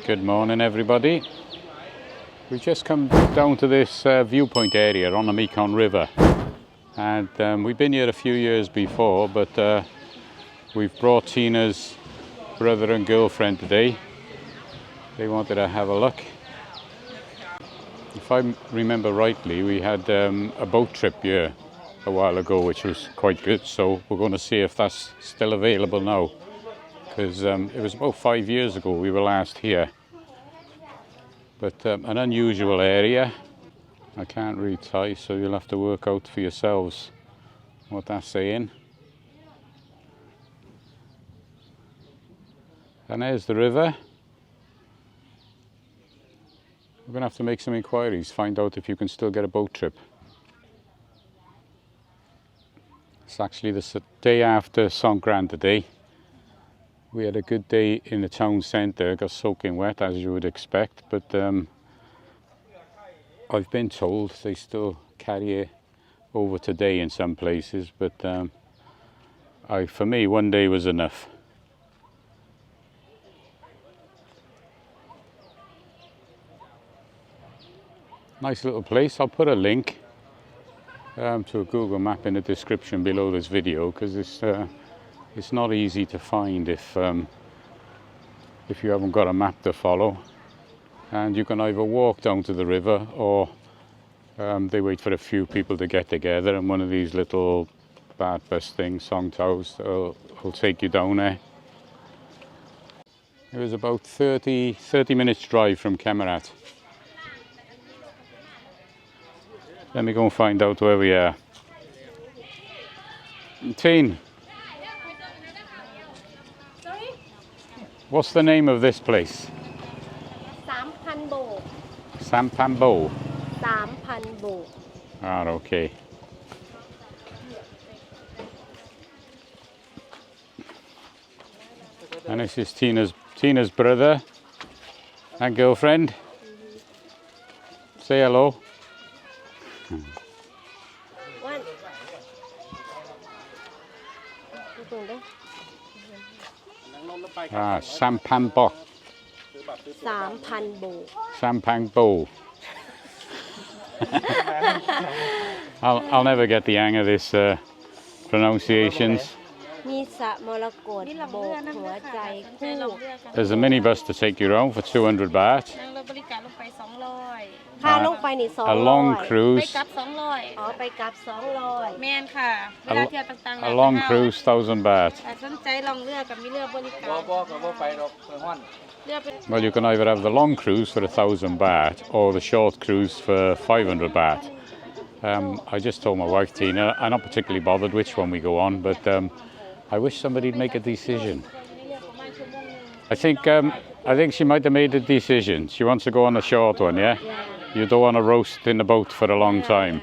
Good morning, everybody. We've just come down to this viewpoint area on the Mekong River, and we've been here a few years before, but we've brought Tina's brother and girlfriend today. They wanted to have a look. If I remember rightly, we had a boat trip here a while ago, which was quite good, so we're going to see if that's still available now, because it was about 5 years ago we were last here. But an unusual area. I can't read Thai, so you'll have to work out for yourselves what that's saying. And there's the river. We're going to have to make some inquiries, find out if you can still get a boat trip. It's actually the day after Songkran today. We had a good day in the town centre, got soaking wet as you would expect, but I've been told they still carry it over today in some places, but for me, 1 day was enough. Nice little place. I'll put a link to a Google map in the description below this video, because it's not easy to find if you haven't got a map to follow. And you can either walk down to the river, or they wait for a few people to get together, and one of these little bad bus things, song tows, will take you down there. It was about 30 minutes drive from Khemarat. Let me go and find out where we are. Teen, what's the name of this place? Phan Bok. Phan Bok. Phan Bok. Ah, okay. And this is Tina's brother and girlfriend. Say hello. Phan Bok. Phan Bok. Phan Bok. I'll never get the hang of this pronunciations. There's a minibus to take you around for 200 baht. A long cruise. A long cruise, 1,000 baht. Well, you can either have the long cruise for 1,000 baht or the short cruise for 500 baht. I just told my wife Tina, I'm not particularly bothered which one we go on, but I wish somebody'd make a decision. I think she might have made a decision. She wants to go on the short one, yeah? You don't want to roast in the boat for a long time.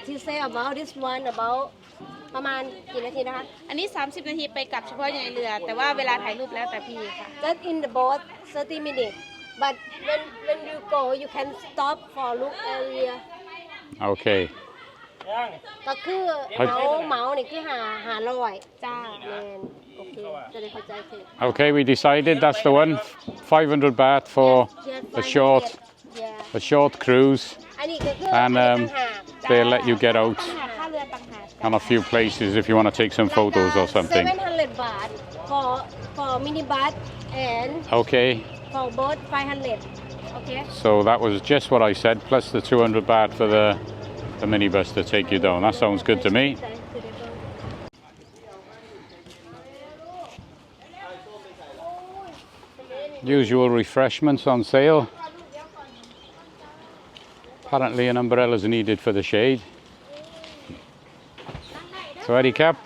To say about this one about ประมาณกี่นาทีนะคะ อันนี้30 นาทีไปกลับเฉพาะในเรือแต่ว่าเวลาถ่ายรูปแล้วแต่พี่ค่ะ Just in the boat 30 minutes but when you go you can stop for look area. Okay. ก็คือเหมานี่คือ500จ้าแม่นโอเคจะได้เข้าใจสิ Okay, we decided that's the one. 500 baht for a short cruise, and they'll let you get out on a few places if you want to take some photos or something. 700 baht for minibus and Okay. for boat 500. Okay. So that was just what I said, plus the 200 baht for the minibus to take you down. That sounds good to me. Usual refreshments on sale. Apparently an umbrella is needed for the shade. Sawadee Kap.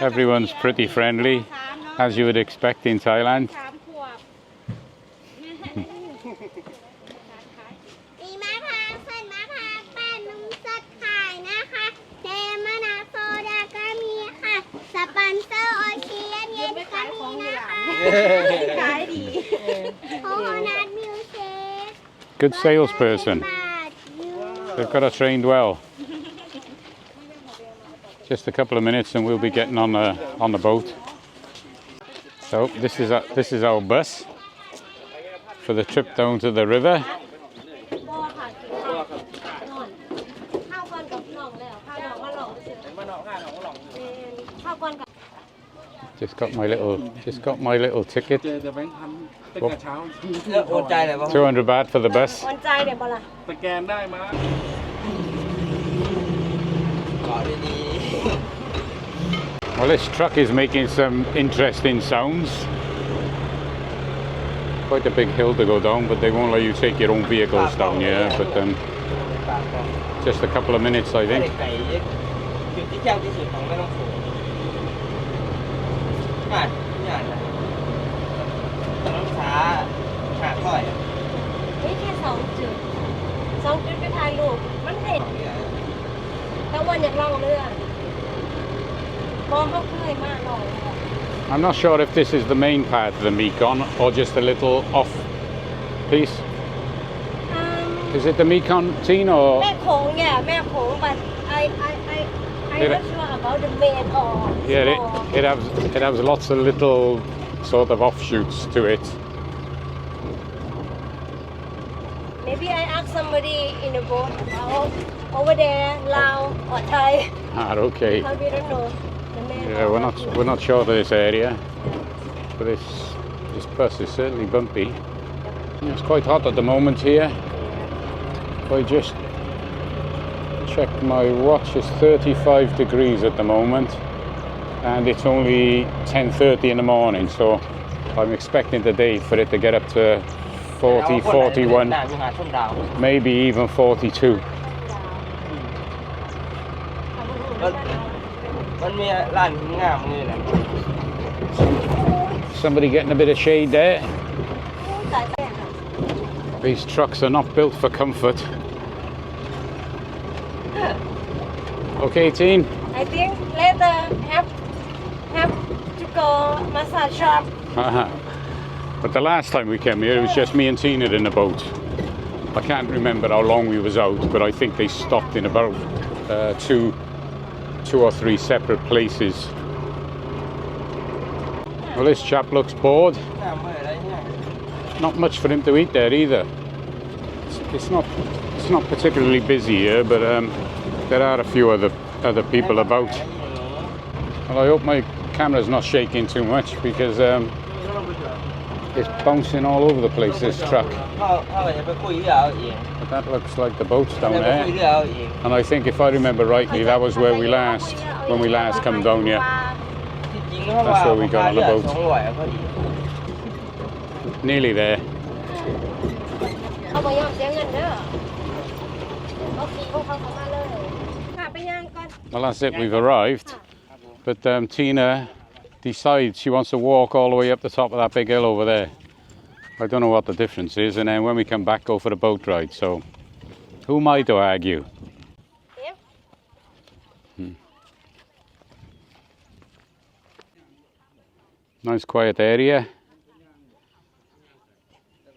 Everyone's pretty friendly, as you would expect in Thailand. Good salesperson. They've got her trained well. Just a couple of minutes and we'll be getting on the boat. So this is our bus for the trip down to the river. พ่อค่ะกินข้าวนอนข้าวก้อนกับน่องแล้วข้าวดองก็หลองสิข้าวก้อนกับ Just got my little ticket. เจอแต่แบงค์พันตั้งแต่เช้า โอนใจเลยป่ะ 200 baht for the bus. วันใจเดี๋ยวบ่ล่ะ สแกนได้มา เกาะดี Well, this truck is making some interesting sounds. Quite a big hill to go down, but they won't let you take your own vehicles down here. But just a couple of minutes, I ๆไม่ think. ได้ไกลจุดที่ยากที่สุดของแม่น้องโขงง่ายง่ายนะน้ำช้าหาค่อย นี่แค่2 จุด2 จุดไปถ่ายรูปมันเด็ดแต่วันอยากลองเรือมองเขาเคยมากลอง I'm not sure if this is the main part of the Mekong or just a little off piece. Is it the Mekong, Teen, or แม่โขงเนี่ยแม่โขง but I not sure about the main or yeah, it has lots of little sort of offshoots to it. maybe I ask somebody in the boat about over there Lao or Thai Okay. how we don't know the main Yeah, we're not sure of this area, but this bus is certainly bumpy. It's quite hot at the moment here. I just checked my watch, it's 35 degrees at the moment, and it's only 10:30 in the morning, so I'm expecting today for it to get up to 40, 41, ด่านอยู่หาดส้มดาว maybe even 42. มันมีร้านงามนี่แหละ Somebody getting a bit of shade there. สายแปลกอะ These trucks are not built for comfort. Okay, Teen. I think later have to go massage shop But the last time we came here, it was just me and Tina in a boat. I can't remember how long we was out, but I think they stopped in about two or three separate places. Well, this chap looks bored. งามเลยอะไรเนี่ย Not much for him to eat there either. It's not particularly busy here, but there are a few other people about. Well, I hope my camera's not shaking too much because it's bouncing all over the place, this truck. พ่อจะไปคุยเรือเอาเอง But that looks like the boats จะ down ไปคุย there. เรือเอาเอง And I think if I remember rightly, that was when we last come down here. ที่จริงเพราะว่า That's where we got on the boat. 200พอดี Nearly there. เขาบอกยอมเสียเงินเด้อเขาขี่พวกเขาเข้ามาเลยค่ะไปย่างก่อน Well, that's it. We've arrived. But Tina decides she wants to walk all the way up the top of that big hill over there. I don't know what the difference is. And then when we come back, go for the boat ride. So who am I to argue? Nice quiet area.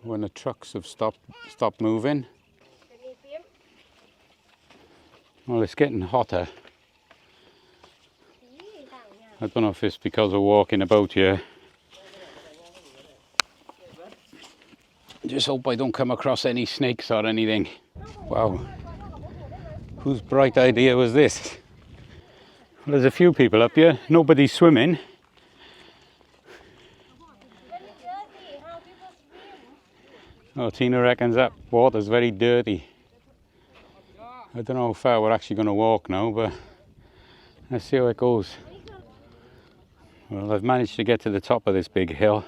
When the trucks have stopped moving. Well, it's getting hotter. I don't know if it's because of walking about here. Just hope I don't come across any snakes or anything. Wow. Whose bright idea was this? Well, there's a few people up here. Nobody's swimming. Oh, Tina reckons that water's very dirty. I don't know how far we're actually going to walk now, but let's see how it goes. Well, I've managed to get to the top of this big hill.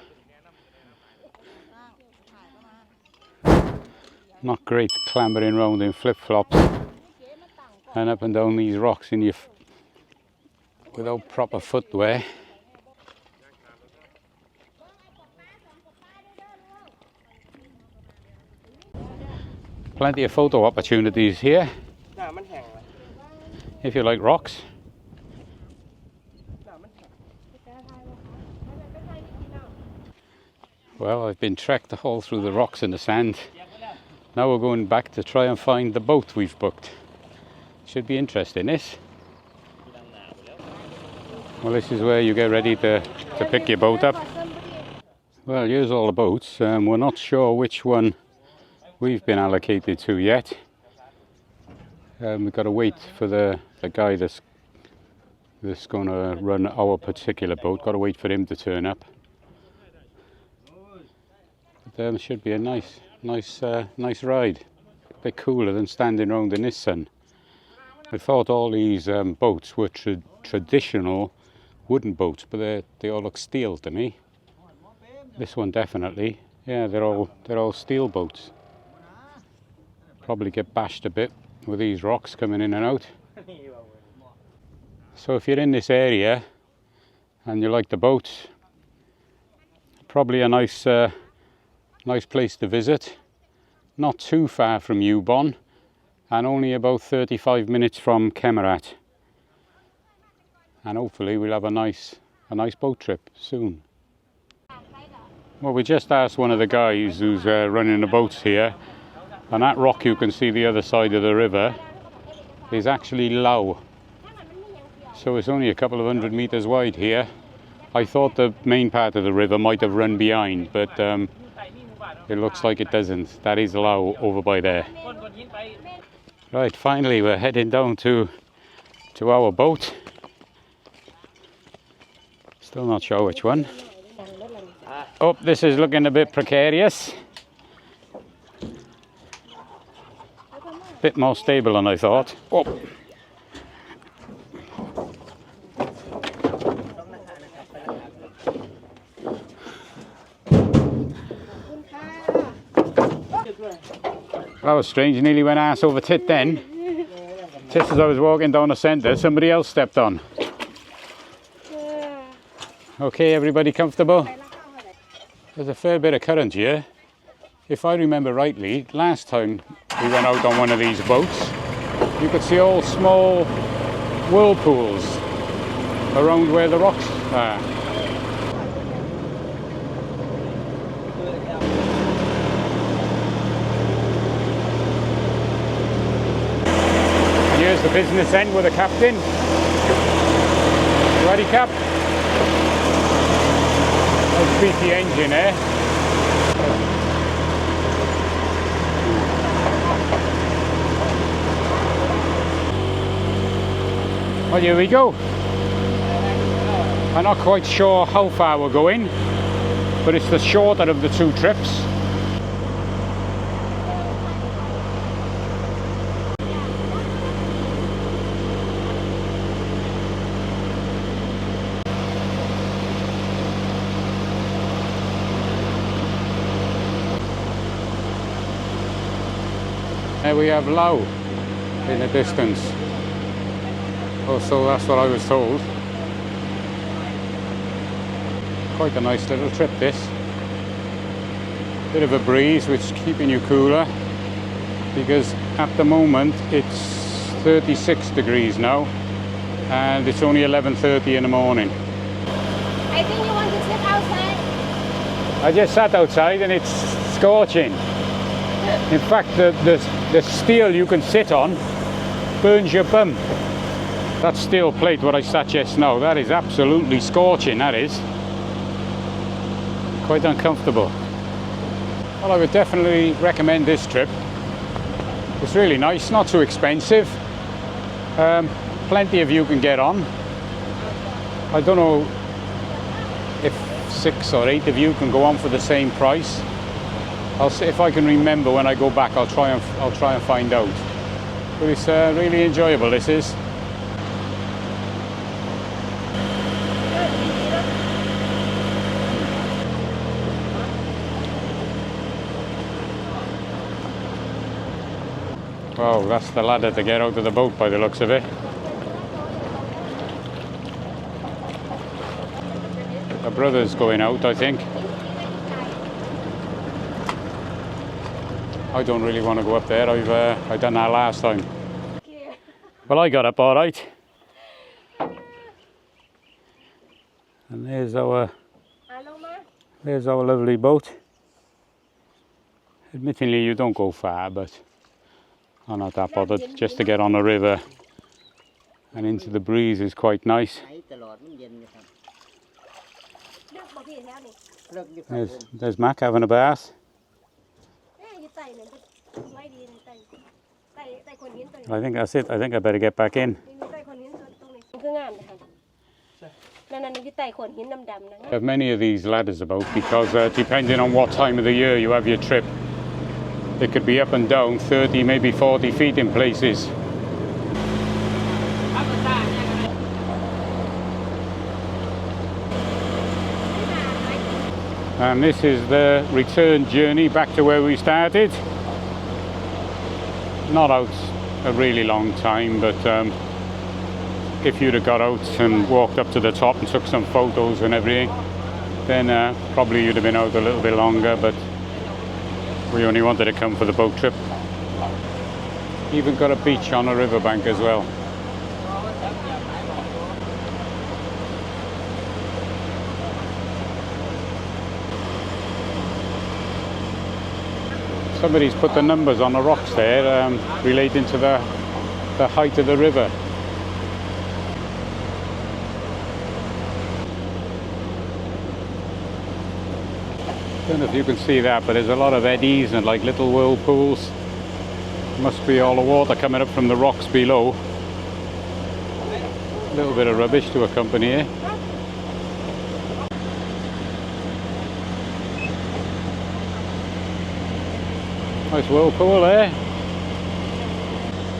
Not great clambering around in flip-flops and up and down these rocks without proper footwear. Plenty of photo opportunities here หน้ามันแห้งเลย if you like rocks. หน้ามันแห้ง Well, I've been trekked all through the rocks and the sand. Now we're going back to try and find the boat we've booked. Should be interesting, this. Well, this is where you get ready to pick your boat up. Well, here's all the boats. We're not sure which one we've been allocated to yet. We've got to wait for the guy that's going to run our particular boat. Got to wait for him to turn up. But should be a nice ride. A bit cooler than standing around in this sun. I thought all these boats were traditional wooden boats, but they all look steel to me. This one definitely. Yeah, they're all steel boats. Probably get bashed a bit with these rocks coming in and out. So if you're in this area and you like the boats, probably a nice place to visit. Not too far from Ubon and only about 35 minutes from Khemarat. And hopefully we'll have a nice boat trip soon. Well, we just asked one of the guys who's running the boats here, and that rock you can see the other side of the river is actually low. So it's only a couple of 100 meters wide here. I thought the main part of the river might have run behind, but it looks like it doesn't. That is low over by there. Right, finally we're heading down to our boat. Still not sure which one. Oh, this is looking a bit precarious. Bit more stable than I thought. Oh. That was strange, nearly went arse over tit then. Just as I was walking down the centre, somebody else stepped on. Okay, everybody comfortable? There's a fair bit of current here. If I remember rightly, last time we went out on one of these boats, you could see all small whirlpools around where the rocks are. And here's the business end with the captain. Ready, Cap? Let's beat the engine, eh? Well, here we go. I'm not quite sure how far we're going, but it's the shorter of the two trips. There we have Lao in the distance. Also, that's what I was told. Quite a nice little trip this. Bit of a breeze which is keeping you cooler, because at the moment it's 36 degrees now and it's only 11:30 in the morning. I think you want to sit outside. I just sat outside and it's scorching. In fact, the steel you can sit on burns your bum. That steel plate what I sat just now, that is absolutely scorching, that is. Quite uncomfortable. Well, I would definitely recommend this trip. It's really nice, not too expensive. Plenty of you can get on. I don't know if 6 or 8 of you can go on for the same price. I'll see if I can remember when I go back. I'll try and find out. But it's really enjoyable. This is. Oh, that's the ladder to get out of the boat by the looks of it. The brother's going out, I think. I don't really want to go up there. I've done that last time. Well, I got up all right. And there's our lovely boat. Admittingly, you don't go far, but I'm not that bothered. Just to get on the river and into the breeze is quite nice. บ่พี่แถวนี้ เลิกอยู่ There's Mac having a bath. อยู่ใต้นั่นไว้ดีในใต้คนหินตัวนี้ I think that's it. I think I better get back in. ใต้คนหินตรงนี้คืองามนะคะนั่นอยู่ใต้คนหินดำๆนะ Have many of these ladders about because depending on what time of the year you have your trip, it could be up and down 30, maybe 40 feet in places. And this is the return journey back to where we started. Not out a really long time, but if you'd have got out and walked up to the top and took some photos and everything, then probably you'd have been out a little bit longer, but we only wanted to come for the boat trip. Even got a beach on a riverbank as well. Somebody's put the numbers on the rocks there relating to the height of the river. Don't know if you can see that, but there's a lot of eddies and like little whirlpools. Must be all the water coming up from the rocks below. A little bit of rubbish to accompany it. Nice whirlpool there.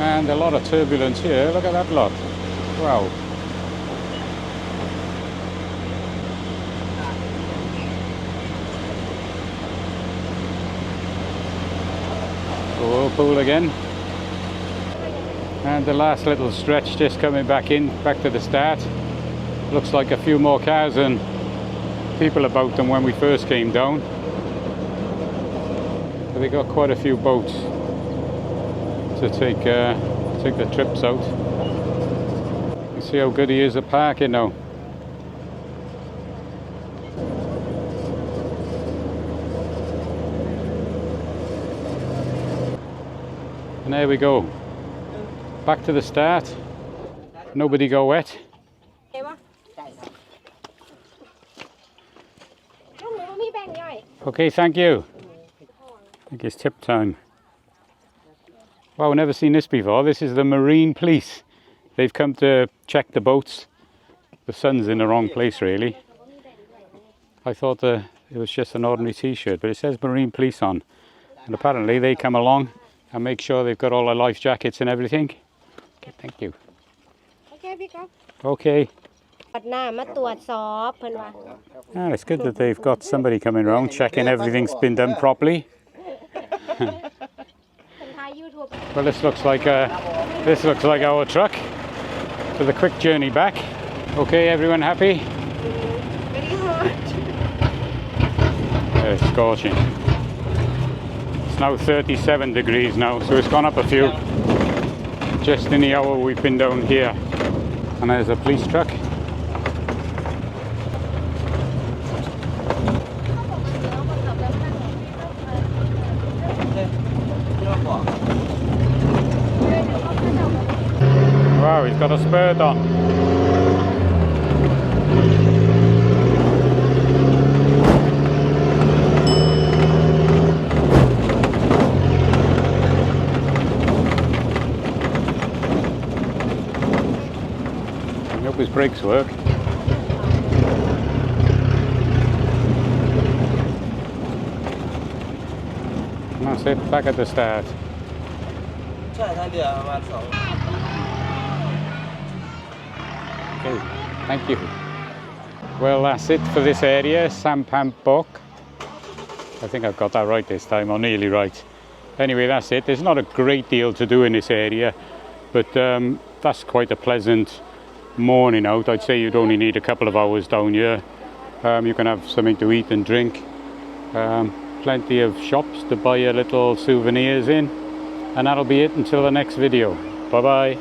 And a lot of turbulence here. Look at that lot. Wow. Whirlpool again. And the last little stretch just coming back to the start. Looks like a few more cars and people about than when we first came down. But they got quite a few boats to take the trips out. You see how good he is at parking now. And there we go. Back to the start. Nobody go wet. เห็นปะลูกหนูมีแบ่งย่อย Okay, thank you. I think it's tip time. Wow, never seen this before. This is the Marine Police. They've come to check the boats. The sun's in the wrong place, really. I thought it was just an ordinary t-shirt, but it says Marine Police on. And apparently they come along and make sure they've got all their life jackets and everything. Okay, thank you. โอเคพี่ก๊อฟ Okay. ปัดหน้ามาตรวจสอบเพิ่นว่า It's good that they've got somebody coming around checking everything's been done properly. เพิ่นถ่าย YouTube Well, this looks like our truck for the quick journey back. Okay, everyone happy? It's scorching. It's now 37 degrees now, so it's gone up a few. Just in the hour we've been down here. And there's a police truck. Wow, he's got a spurt on. I hope his brakes work. And that's it, back at the start. ใช่ท้ายเรือประมาณ2 Okay, thank you. Well, that's it for this area, Phan Bok. I think I've got that right this time, or nearly right. Anyway, that's it. There's not a great deal to do in this area, but that's quite a pleasant morning out. I'd say you'd only need a couple of hours down here. You can have something to eat and drink. Plenty of shops to buy your little souvenirs in. And that'll be it until the next video. Bye bye.